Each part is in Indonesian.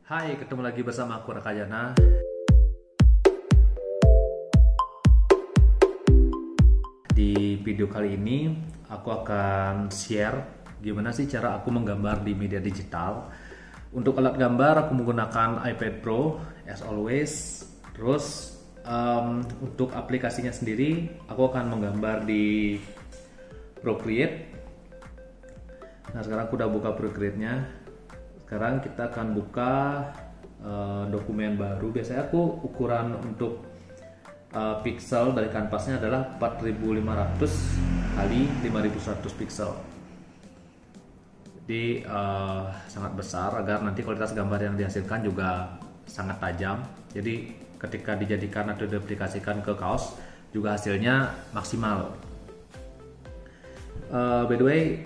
Hai, ketemu lagi bersama aku Rakayana. Di video kali ini aku akan share gimana sih cara aku menggambar di media digital. Untuk alat gambar aku menggunakan iPad Pro as always. Terus untuk aplikasinya sendiri aku akan menggambar di Procreate. Nah, sekarang aku udah buka Procreate-nya. Sekarang kita akan buka dokumen baru. Biasanya aku ukuran untuk pixel dari kanvasnya adalah 4500 kali 5100 pixel. Jadi sangat besar agar nanti kualitas gambar yang dihasilkan juga sangat tajam. Jadi ketika dijadikan atau diaplikasikan ke kaos juga hasilnya maksimal. By the way,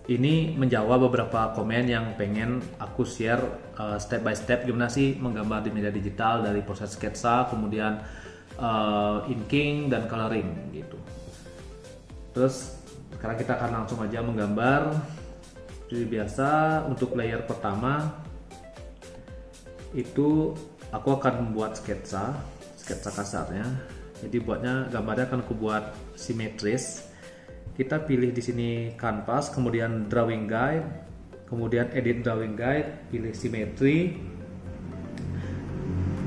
ini menjawab beberapa komen yang pengen aku share step by step gimana sih menggambar di media digital dari proses sketsa, kemudian inking dan coloring gitu. Terus sekarang kita akan langsung aja menggambar. Seperti biasa, untuk layer pertama itu aku akan membuat sketsa kasarnya. Jadi buatnya gambarnya akan aku buat simetris. Kita pilih di sini kanvas, kemudian drawing guide, kemudian edit drawing guide, pilih simetri.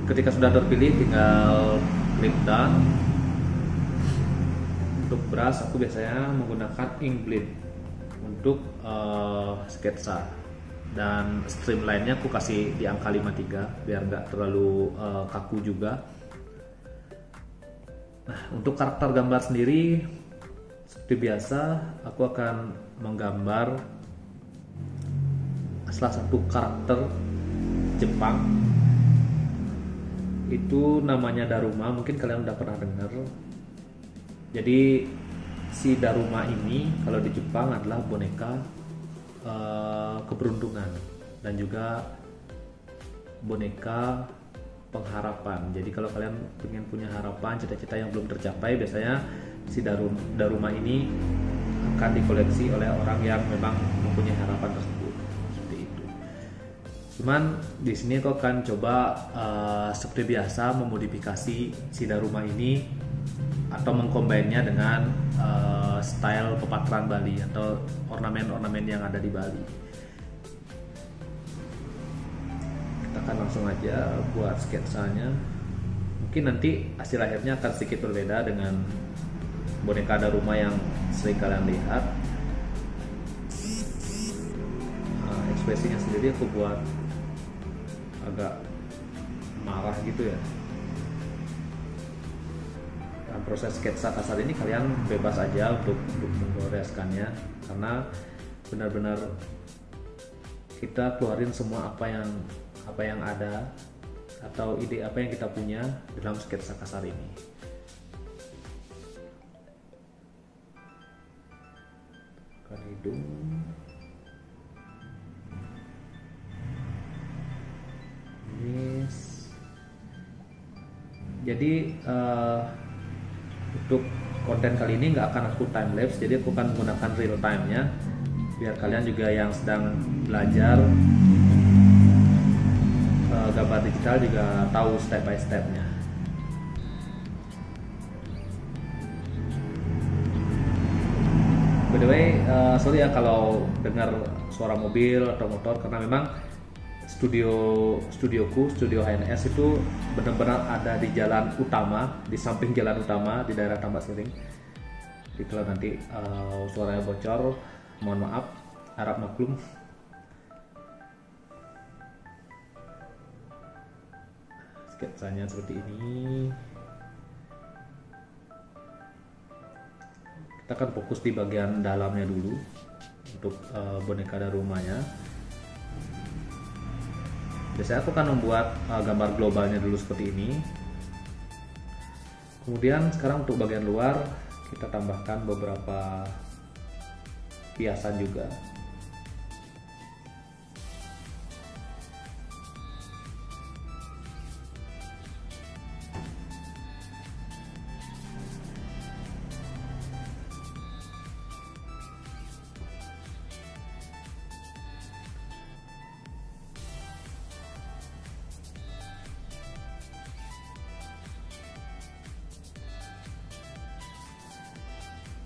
Ketika sudah terpilih tinggal klik done. Untuk brush aku biasanya menggunakan ink blend untuk sketsa, dan streamline-nya aku kasih di angka 53 biar nggak terlalu kaku juga. Nah, untuk karakter gambar sendiri seperti biasa, aku akan menggambar salah satu karakter Jepang. Itu namanya Daruma, mungkin kalian udah pernah dengar. Jadi si Daruma ini kalau di Jepang adalah boneka keberuntungan dan juga boneka pengharapan. Jadi kalau kalian ingin punya harapan, cita-cita yang belum tercapai, biasanya si Daruma ini akan dikoleksi oleh orang yang memang mempunyai harapan tersebut. Seperti itu. Cuman di sini aku akan coba seperti biasa memodifikasi si Daruma ini atau mengcombine-nya dengan style pepataran Bali atau ornamen-ornamen yang ada di Bali. Kita akan langsung aja buat sketsanya. Mungkin nanti hasil akhirnya akan sedikit berbeda dengan boneka Daruma yang sering kalian lihat. Ekspresinya sendiri aku buat agak marah gitu ya. Dan proses sketsa kasar ini kalian bebas aja untuk menggoreskannya, karena benar-benar kita keluarin semua apa yang ada atau ide apa yang kita punya dalam sketsa kasar ini. Hidung, yes. Jadi untuk konten kali ini nggak akan aku time lapse, jadi aku akan menggunakan real time nya biar kalian juga yang sedang belajar gambar digital juga tahu step by stepnya. By the way, sorry ya kalau dengar suara mobil atau motor, karena memang studioku, studio HNS itu benar-benar ada di jalan utama, di samping jalan utama di daerah Tambak Siring. Jadi kalau nanti suaranya bocor, mohon maaf, harap maklum. Sketsanya seperti ini. Kita akan fokus di bagian dalamnya dulu untuk boneka Darumanya. Biasanya aku akan membuat gambar globalnya dulu seperti ini. Kemudian sekarang untuk bagian luar kita tambahkan beberapa hiasan juga.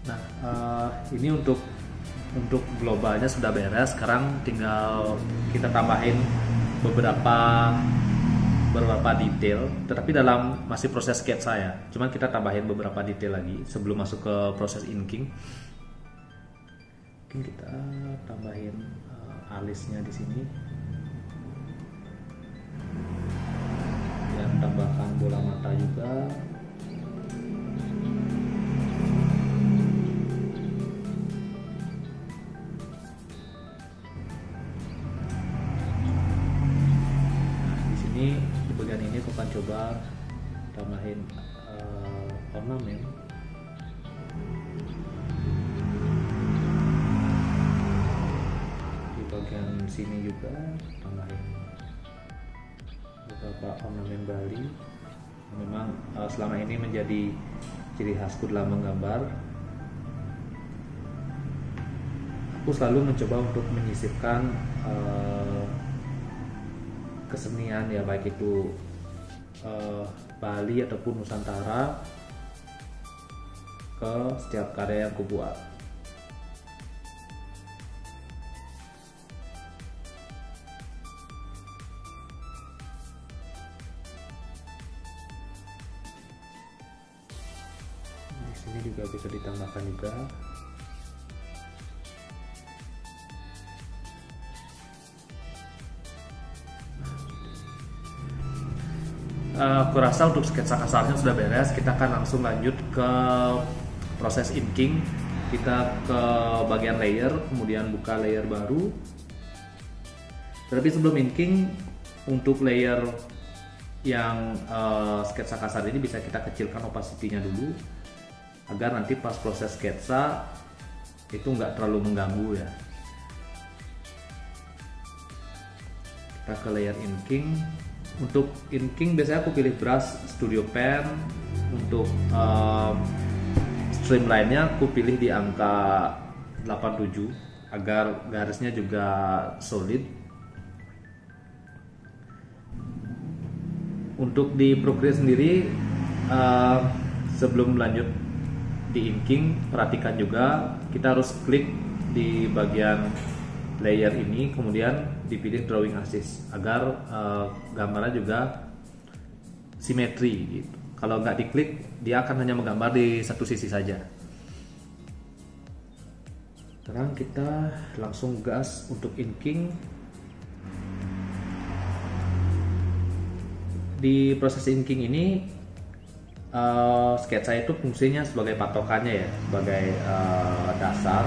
Nah, ini untuk globalnya sudah beres. Sekarang tinggal kita tambahin beberapa detail, tetapi dalam masih proses sketsa ya. Cuman kita tambahin beberapa detail lagi sebelum masuk ke proses inking. Mungkin kita tambahin alisnya di sini. Dan tambahkan bola mata juga. Di bagian ini aku akan coba tambahin ornamen. Di bagian sini juga tambahin beberapa ornamen Bali. Memang selama ini menjadi ciri khasku dalam menggambar. Aku selalu mencoba untuk menyisipkan kesenian ya, baik itu Bali ataupun Nusantara ke setiap karya yang aku buat. Di sini juga bisa ditambahkan juga. Aku rasa untuk sketsa kasarnya sudah beres. Kita akan langsung lanjut ke proses inking. Kita ke bagian layer, kemudian buka layer baru. Tapi sebelum inking, untuk layer yang sketsa kasar ini bisa kita kecilkan opacity-nya dulu, agar nanti pas proses sketsa itu nggak terlalu mengganggu ya. Kita ke layer inking. Untuk inking biasanya aku pilih brush Studio Pen. Untuk streamline-nya aku pilih di angka 87 agar garisnya juga solid. Untuk di Procreate sendiri, sebelum lanjut di inking, perhatikan juga kita harus klik di bagian layer ini, kemudian dipilih drawing assist agar gambarnya juga simetri gitu. Kalau nggak diklik, dia akan hanya menggambar di satu sisi saja. Sekarang kita langsung gas untuk inking. Di proses inking ini sketsa itu fungsinya sebagai patokannya ya, sebagai dasar.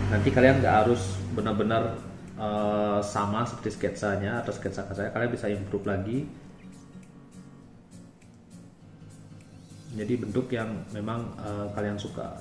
Nanti kalian nggak harus benar-benar sama seperti sketsanya atau sketsa kasarnya, kalian bisa improve lagi. Jadi bentuk yang memang kalian suka.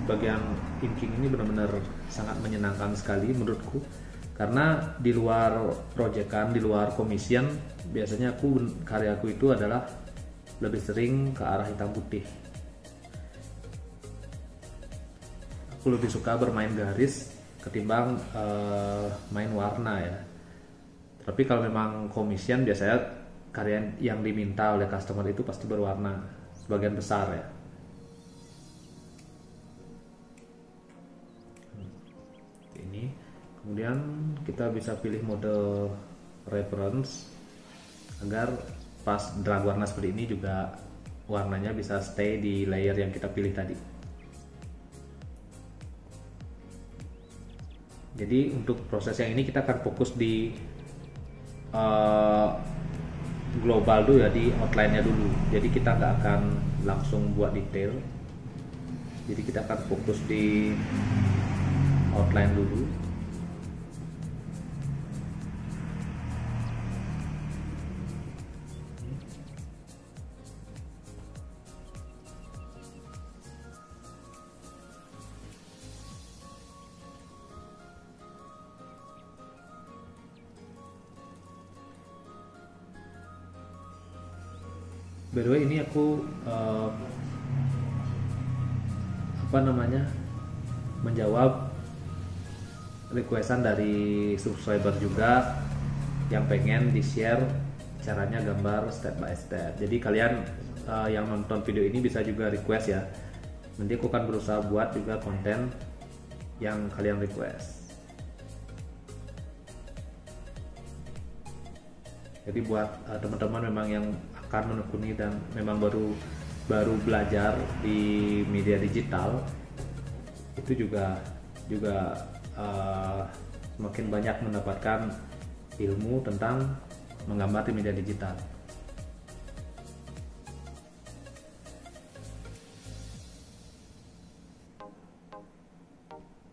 Bagian inking ini benar-benar sangat menyenangkan sekali menurutku, karena di luar proyekan, di luar komisian, biasanya karyaku itu adalah lebih sering ke arah hitam putih. Aku lebih suka bermain garis ketimbang main warna ya. Tapi kalau memang komisian, biasanya karya yang diminta oleh customer itu pasti berwarna sebagian besar ya. Kemudian kita bisa pilih mode reference agar pas drag warna seperti ini juga warnanya bisa stay di layer yang kita pilih tadi. Jadi untuk proses yang ini kita akan fokus di global dulu ya, di outline-nya dulu. Jadi kita nggak akan langsung buat detail. Jadi kita akan fokus di outline dulu. By the way, ini aku menjawab requestan dari subscriber juga yang pengen di share caranya gambar step by step. Jadi kalian yang nonton video ini bisa juga request ya, nanti aku akan berusaha buat juga konten yang kalian request. Jadi buat teman-teman memang yang akan menekuni dan memang baru belajar di media digital, itu juga semakin banyak mendapatkan ilmu tentang menggambar di media digital.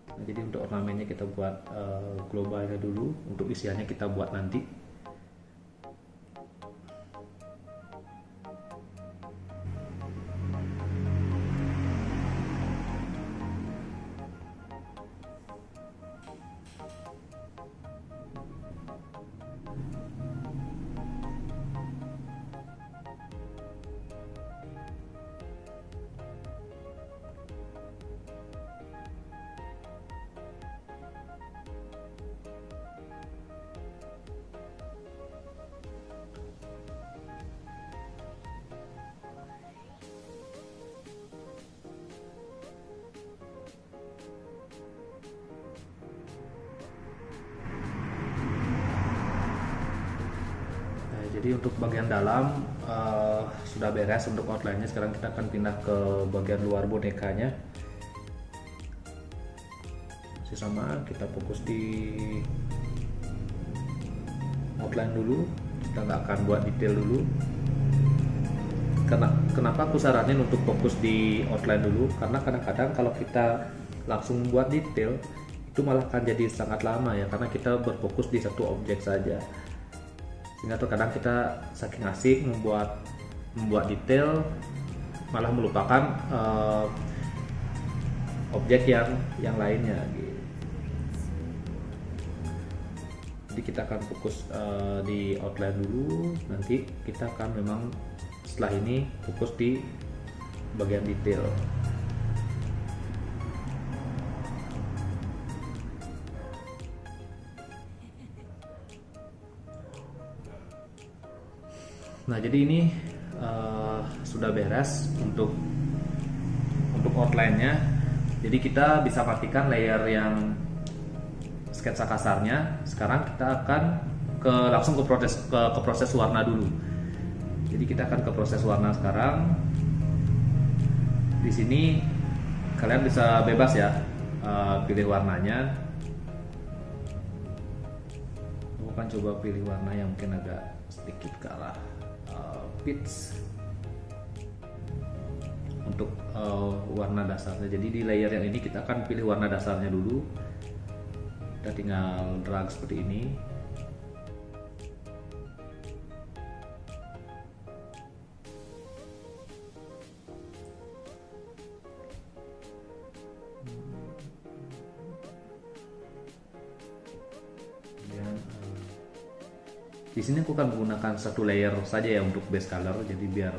Nah, jadi untuk ornamennya kita buat globalnya dulu, untuk isiannya kita buat nanti. Jadi untuk bagian dalam sudah beres untuk outline-nya. Sekarang kita akan pindah ke bagian luar bonekanya. Masih sama, kita fokus di outline dulu. Kita nggak akan buat detail dulu. Kenapa aku saranin untuk fokus di outline dulu? Karena kadang-kadang kalau kita langsung buat detail itu malah akan jadi sangat lama ya, karena kita berfokus di satu objek saja. Sehingga terkadang kita saking asik membuat detail malah melupakan objek yang lainnya gitu. Jadi kita akan fokus di outline dulu, nanti kita akan memang setelah ini fokus di bagian detail. Nah, jadi ini sudah beres untuk outline-nya. Jadi kita bisa matikan layer yang sketsa kasarnya. Sekarang kita akan langsung ke proses warna dulu. Jadi kita akan ke proses warna sekarang. Di sini kalian bisa bebas ya pilih warnanya. Aku akan coba pilih warna yang mungkin agak sedikit ke arah peach untuk warna dasarnya. Jadi di layer yang ini kita akan pilih warna dasarnya dulu. Kita tinggal drag seperti ini. Di sini aku akan menggunakan satu layer saja ya untuk base color, jadi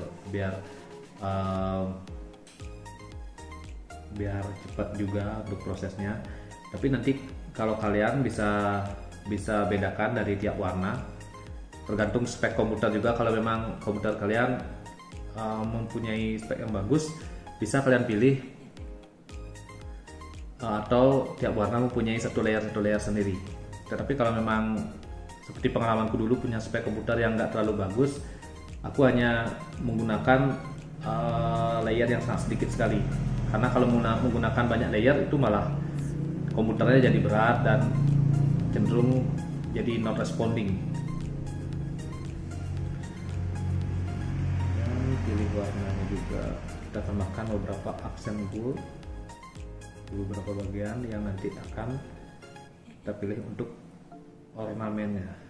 biar cepat juga untuk prosesnya. Tapi nanti kalau kalian bisa bedakan dari tiap warna, tergantung spek komputer juga. Kalau memang komputer kalian mempunyai spek yang bagus, bisa kalian pilih, atau tiap warna mempunyai satu layer sendiri. Tetapi kalau memang seperti pengalamanku dulu punya spek komputer yang nggak terlalu bagus, aku hanya menggunakan layer yang sangat sedikit sekali. Karena kalau menggunakan banyak layer itu malah komputernya jadi berat dan cenderung jadi non responding. Pilih warnanya juga, kita tambahkan beberapa aksen gold di beberapa bagian yang nanti akan kita pilih untuk ornamennya.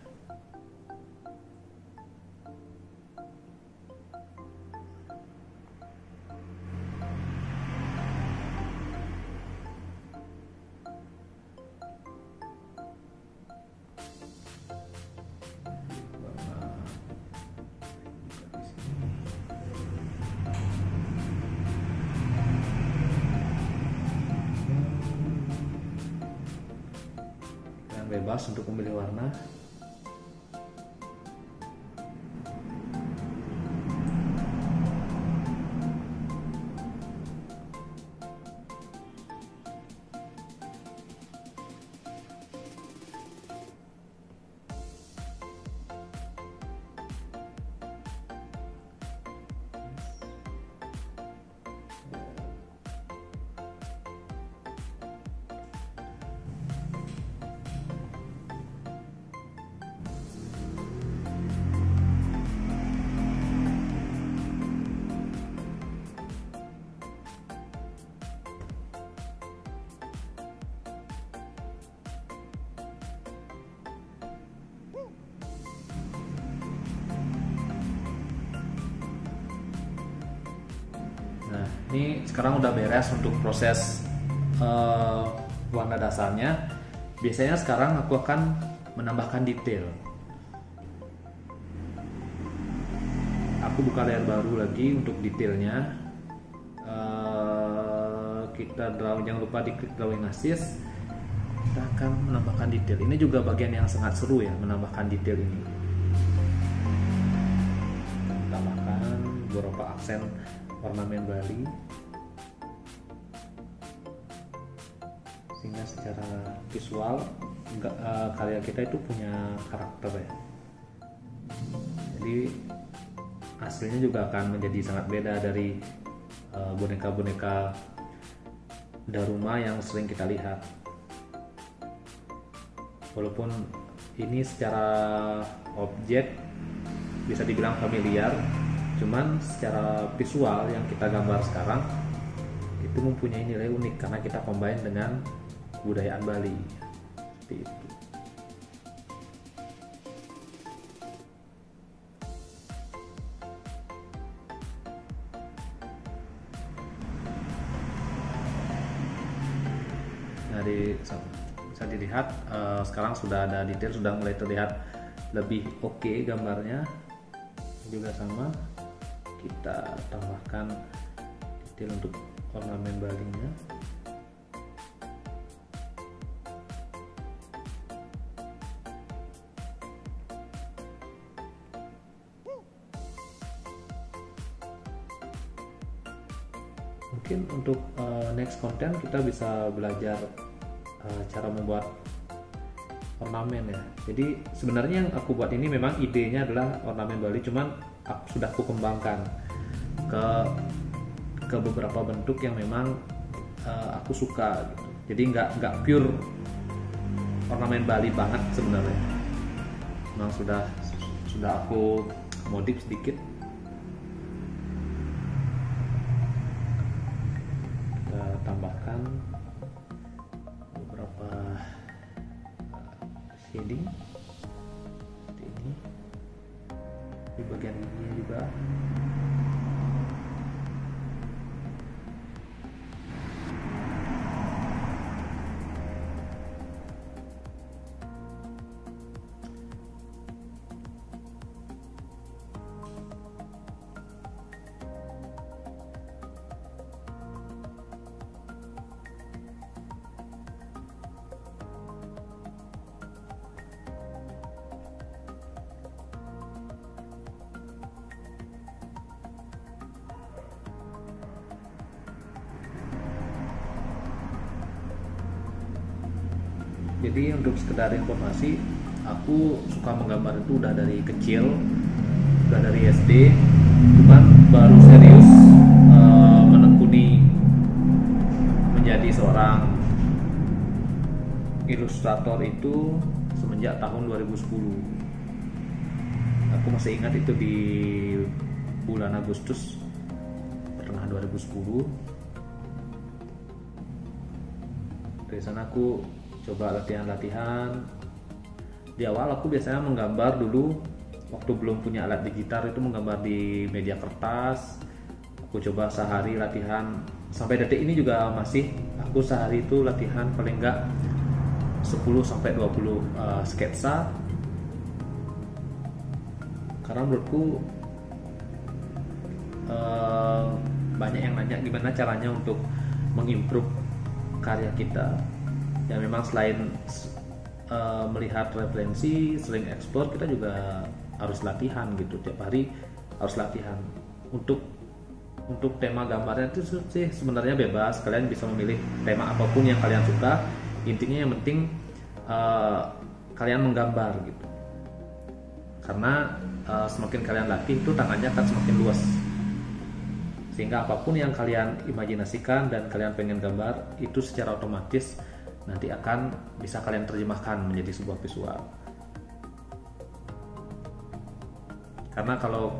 bebas untuk memilih warna. Nah, ini sekarang udah beres untuk proses warna dasarnya. Biasanya sekarang aku akan menambahkan detail. Aku buka layar baru lagi untuk detailnya. Kita drawing, jangan lupa diklik drawing assist. Kita akan menambahkan detail. Ini juga bagian yang sangat seru ya, menambahkan detail ini. Tambahkan beberapa aksen ornamen Bali sehingga secara visual karya kita itu punya karakter ya. Jadi hasilnya juga akan menjadi sangat beda dari boneka-boneka Daruma yang sering kita lihat. Walaupun ini secara objek bisa dibilang familiar, cuman secara visual yang kita gambar sekarang itu mempunyai nilai unik karena kita combine dengan kebudayaan Bali seperti itu. Nah, bisa dilihat sekarang sudah ada detail, sudah mulai terlihat lebih oke gambarnya. Juga sama, kita tambahkan detail untuk ornamen Balinya. Mungkin untuk next konten kita bisa belajar cara membuat ornamen ya. Jadi sebenarnya yang aku buat ini memang idenya adalah ornamen Bali, cuman sudah aku kembangkan ke beberapa bentuk yang memang aku suka gitu. Jadi nggak pure ornamen Bali banget sebenarnya. Memang sudah aku modif sedikit. Kita tambahkan beberapa shading seperti ini di bagian ini juga. Jadi untuk sekedar informasi, aku suka menggambar itu udah dari kecil, udah dari SD, cuman baru serius menekuni menjadi seorang ilustrator itu semenjak tahun 2010. Aku masih ingat itu di bulan Agustus pertengahan 2010. Dari sana aku coba latihan-latihan. Di awal aku biasanya menggambar dulu waktu belum punya alat digital, itu menggambar di media kertas. Aku coba sehari latihan, sampai detik ini juga masih aku sehari itu latihan paling enggak 10-20 sketsa. Karena menurutku banyak yang nanya gimana caranya untuk mengimprove karya kita. Ya memang selain melihat referensi, sering explore, kita juga harus latihan gitu, tiap hari harus latihan. Untuk tema gambarnya itu sih sebenarnya bebas, kalian bisa memilih tema apapun yang kalian suka, intinya yang penting kalian menggambar gitu, karena semakin kalian latih itu tangannya akan semakin luas, sehingga apapun yang kalian imajinasikan dan kalian pengen gambar itu secara otomatis nanti akan bisa kalian terjemahkan menjadi sebuah visual. Karena kalau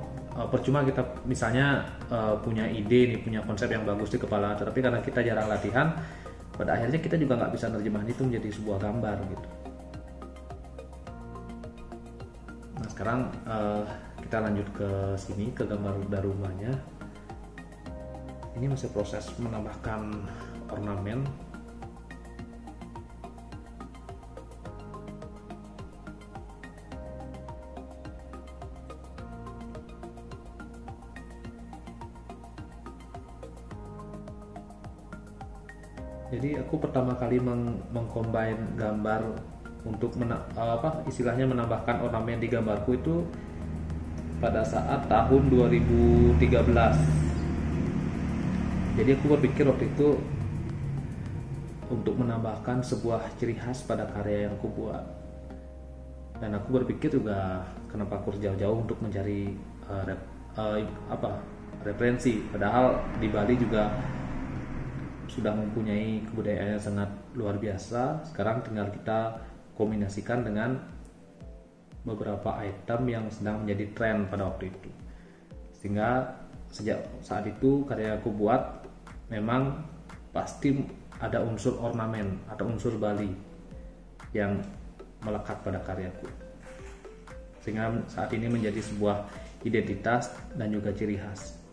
percuma kita misalnya punya ide nih, punya konsep yang bagus di kepala, tetapi karena kita jarang latihan, pada akhirnya kita juga nggak bisa nerjemahin itu menjadi sebuah gambar gitu. Nah sekarang kita lanjut ke sini, ke gambar dari rumahnya. Ini masih proses menambahkan ornamen. Jadi aku pertama kali mengcombine gambar untuk istilahnya menambahkan ornamen di gambarku itu pada saat tahun 2013. Jadi aku berpikir waktu itu untuk menambahkan sebuah ciri khas pada karya yang aku buat. Dan aku berpikir juga kenapa aku jauh-jauh untuk mencari referensi. Padahal di Bali juga sudah mempunyai kebudayaan yang sangat luar biasa. Sekarang tinggal kita kombinasikan dengan beberapa item yang sedang menjadi tren pada waktu itu, sehingga sejak saat itu karya aku buat memang pasti ada unsur ornamen atau unsur Bali yang melekat pada karyaku, sehingga saat ini menjadi sebuah identitas dan juga ciri khas.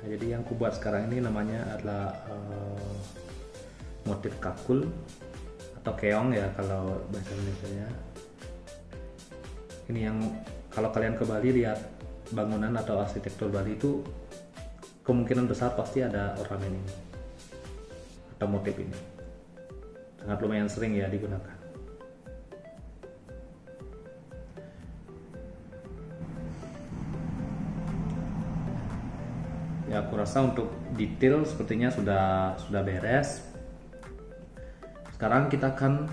Nah, jadi yang aku buat sekarang ini namanya adalah motif kakul atau keong ya kalau bahasa Indonesianya. Ini yang kalau kalian ke Bali lihat bangunan atau arsitektur Bali itu kemungkinan besar pasti ada ornamen ini atau motif ini. Sangat lumayan sering ya digunakan. Ya aku rasa untuk detail sepertinya sudah beres. Sekarang kita akan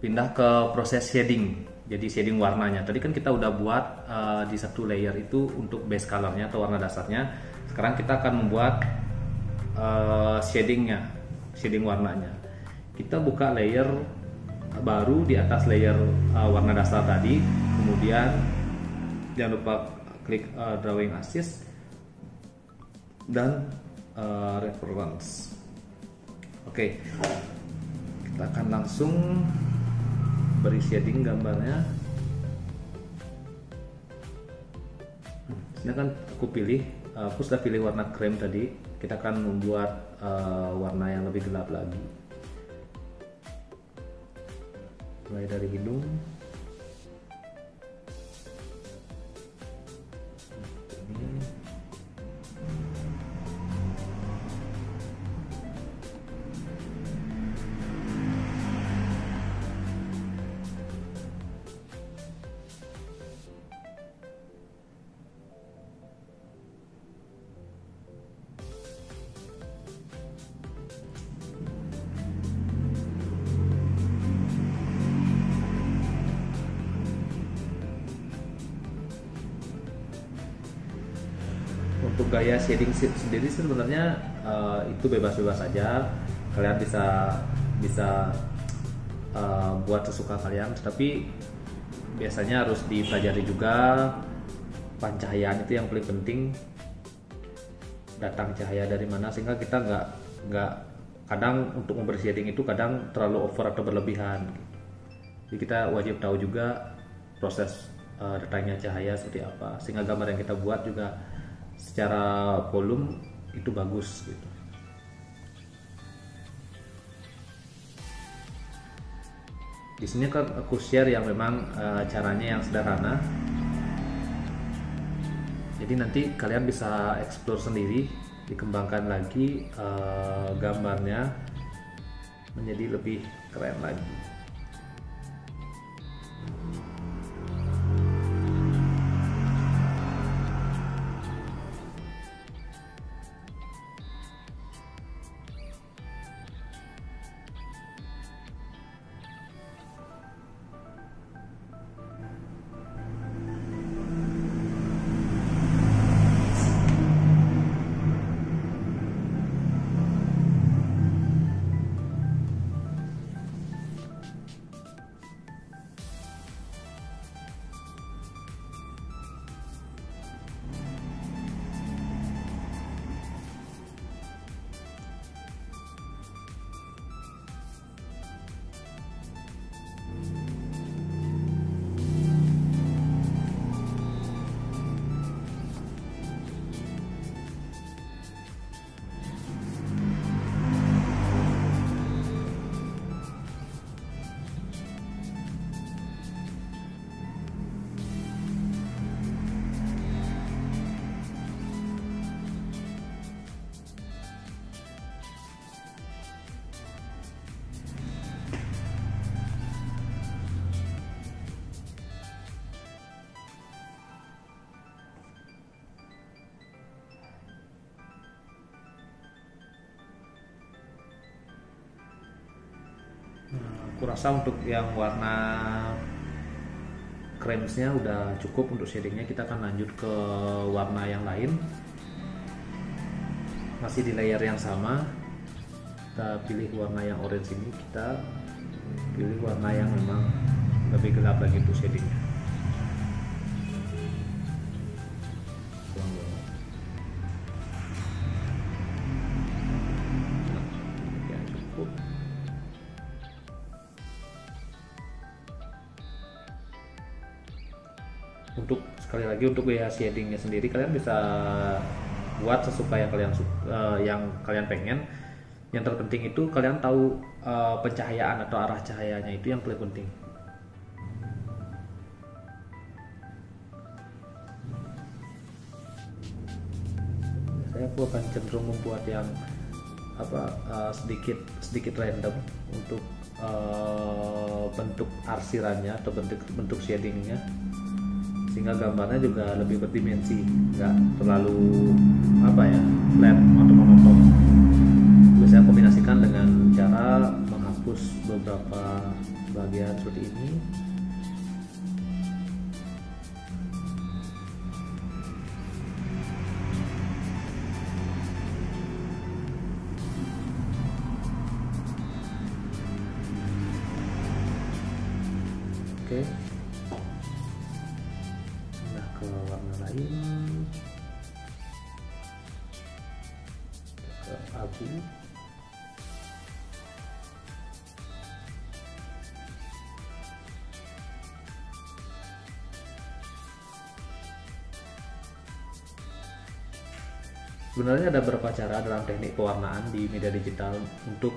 pindah ke proses shading. Jadi shading warnanya. Tadi kan kita udah buat di satu layer itu untuk base colornya atau warna dasarnya. Sekarang kita akan membuat shading warnanya. Kita buka layer baru di atas layer warna dasar tadi. Kemudian jangan lupa klik drawing assist dan reference. Oke, kita akan langsung beri shading gambarnya. Ini kan aku sudah pilih warna krem tadi. Kita akan membuat warna yang lebih gelap lagi. Mulai dari hidung. Untuk gaya shading sendiri sebenarnya itu bebas-bebas saja, kalian bisa buat sesuka kalian, tetapi biasanya harus dipelajari juga pencahayaan itu yang paling penting, datang cahaya dari mana, sehingga kita nggak kadang untuk memberi shading itu kadang terlalu over atau berlebihan. Jadi kita wajib tahu juga proses datangnya cahaya seperti apa, sehingga gambar yang kita buat juga secara volume itu bagus gitu. Di sini kan aku share yang memang caranya yang sederhana. Jadi nanti kalian bisa explore sendiri, dikembangkan lagi gambarnya menjadi lebih keren lagi. Aku rasa untuk yang warna kremsnya udah cukup untuk shadingnya. Kita akan lanjut ke warna yang lain, masih di layer yang sama. Kita pilih warna yang orange ini, kita pilih warna yang memang lebih gelap lagi untuk shadingnya. Ya, cukup. Untuk sekali lagi untuk biaya shadingnya sendiri kalian bisa buat sesuka yang kalian pengen. Yang terpenting itu kalian tahu pencahayaan atau arah cahayanya, itu yang paling penting. Aku akan cenderung membuat yang sedikit random untuk bentuk arsirannya atau bentuk shadingnya, sehingga gambarnya juga lebih berdimensi, nggak terlalu flat atau monoton. Bisa kombinasikan dengan cara menghapus beberapa bagian seperti ini. Oke. Ke warna lain, ke abu. Sebenarnya ada beberapa cara dalam teknik pewarnaan di media digital. Untuk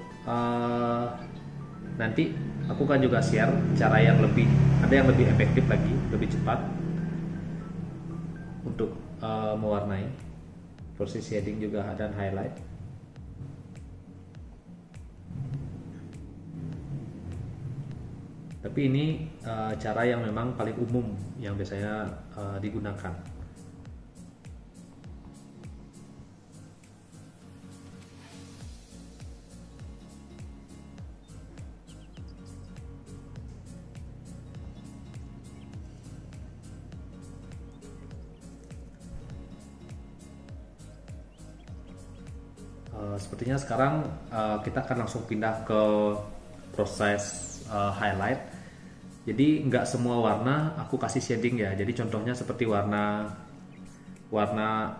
nanti aku kan juga share cara yang lebih efektif lagi, lebih cepat untuk mewarnai, proses shading juga dan highlight. Tapi ini cara yang memang paling umum yang biasanya digunakan. Sepertinya sekarang kita akan langsung pindah ke proses highlight. Jadi nggak semua warna aku kasih shading ya. Jadi contohnya seperti warna warna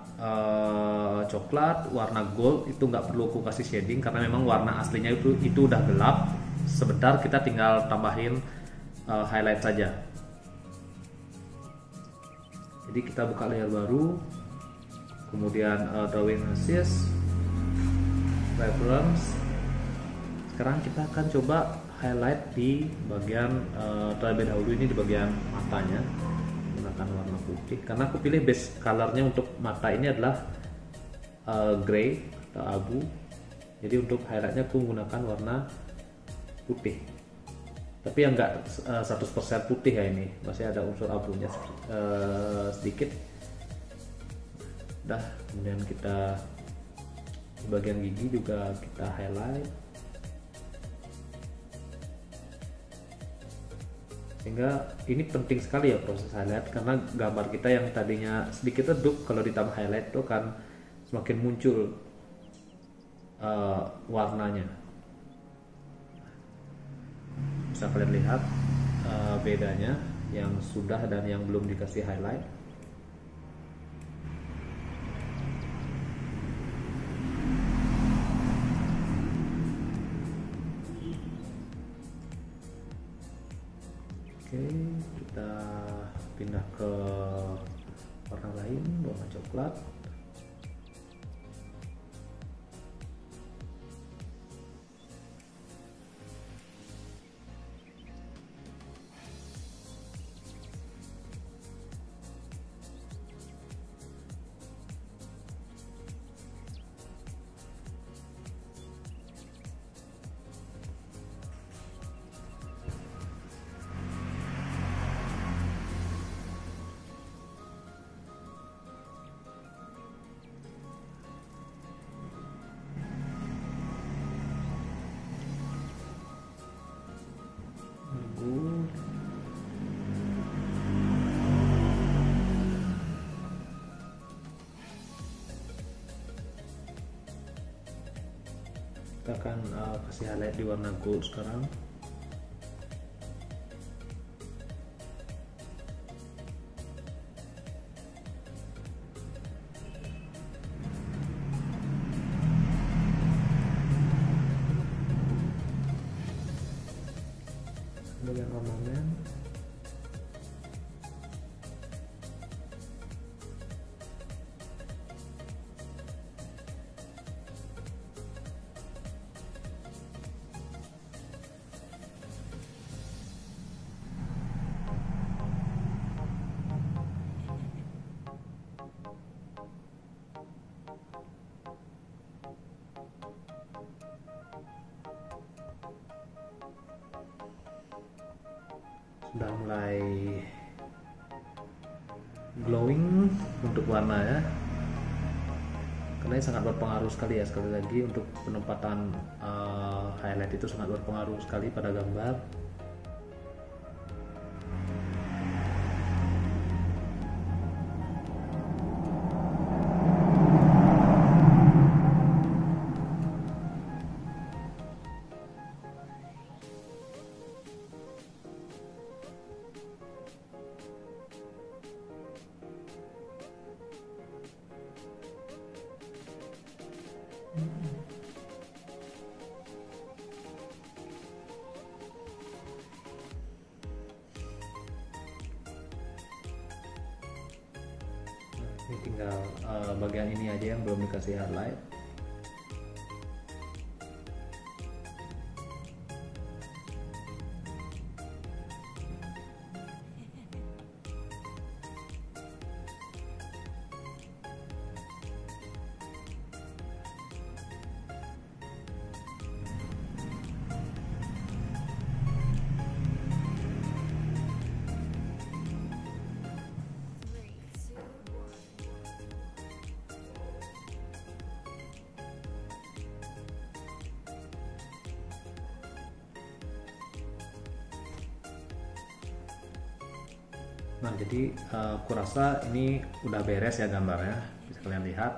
coklat, warna gold itu nggak perlu aku kasih shading karena memang warna aslinya itu udah gelap. Sebentar kita tinggal tambahin highlight saja. Jadi kita buka layer baru, kemudian drawing assist, reference. Sekarang kita akan coba highlight di bagian terlebih dahulu ini di bagian matanya menggunakan warna putih karena aku pilih base colornya untuk mata ini adalah gray atau abu. Jadi untuk highlightnya aku menggunakan warna putih, tapi yang enggak 100% putih ya, ini masih ada unsur abunya sedikit. Dah, kemudian kita di bagian gigi juga kita highlight sehingga ini penting sekali ya proses highlight karena gambar kita yang tadinya sedikit redup kalau ditambah highlight itu kan semakin muncul warnanya. Bisa kalian lihat bedanya yang sudah dan yang belum dikasih highlight. Oke, kita pindah ke warna lain, warna coklat. Kita akan kasih highlight di warna gold sekarang. Bagian ornamen. Sudah mulai glowing untuk warna ya, karena ini sangat berpengaruh sekali ya. Sekali lagi untuk penempatan highlight itu sangat berpengaruh sekali pada gambar. Ini tinggal bagian ini aja yang belum dikasih highlight. Nah, jadi aku rasa ini udah beres ya gambarnya, bisa kalian lihat.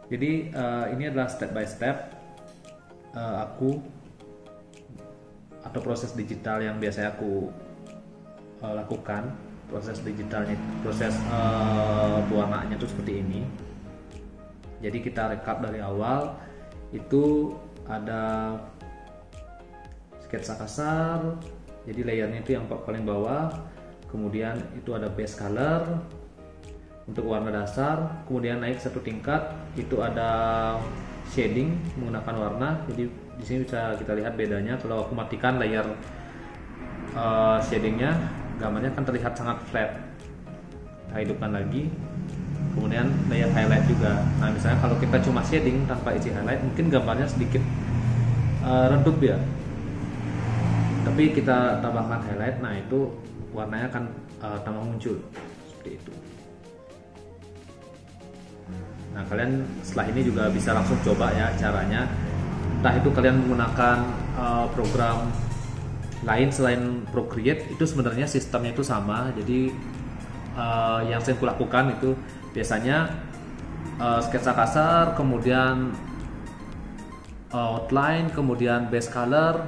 Jadi ini adalah step by step aku atau proses digital yang biasa aku lakukan proses digitalnya, proses pewarnaannya itu seperti ini. Jadi kita rekap dari awal, itu ada sketsa kasar, jadi layernya itu yang paling bawah, kemudian itu ada base color untuk warna dasar, kemudian naik satu tingkat itu ada shading menggunakan warna. Jadi di sini bisa kita lihat bedanya. Kalau aku matikan layer shadingnya, gambarnya kan terlihat sangat flat. Kita hidupkan lagi, kemudian layer highlight juga. Nah misalnya kalau kita cuma shading tanpa isi highlight, mungkin gambarnya sedikit redup ya, tapi kita tambahkan highlight, nah itu warnanya akan tambah muncul seperti itu. Nah kalian setelah ini juga bisa langsung coba ya caranya, entah itu kalian menggunakan program lain selain Procreate, itu sebenarnya sistemnya itu sama. Jadi yang saya lakukan itu biasanya sketsa kasar, kemudian outline, kemudian base color,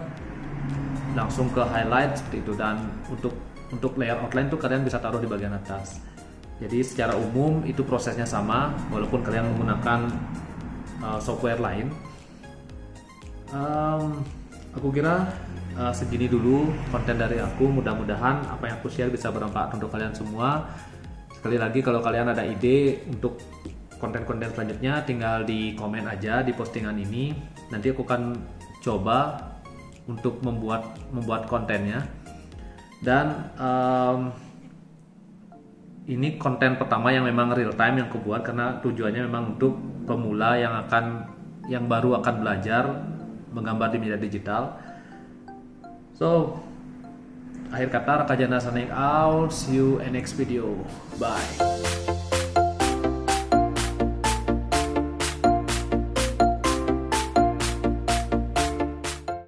langsung ke highlight seperti itu. Dan untuk layer outline itu kalian bisa taruh di bagian atas. Jadi secara umum itu prosesnya sama walaupun kalian menggunakan software lain. Aku kira segini dulu konten dari aku. Mudah-mudahan apa yang aku share bisa bermanfaat untuk kalian semua. Sekali lagi, kalau kalian ada ide untuk konten-konten selanjutnya, tinggal di komen aja di postingan ini. Nanti aku akan coba untuk membuat kontennya. Dan ini konten pertama yang memang real time yang aku buat, karena tujuannya memang untuk pemula yang baru akan belajar menggambar di media digital. So, akhir kata, Raka Jana signing out. See you in next video. Bye.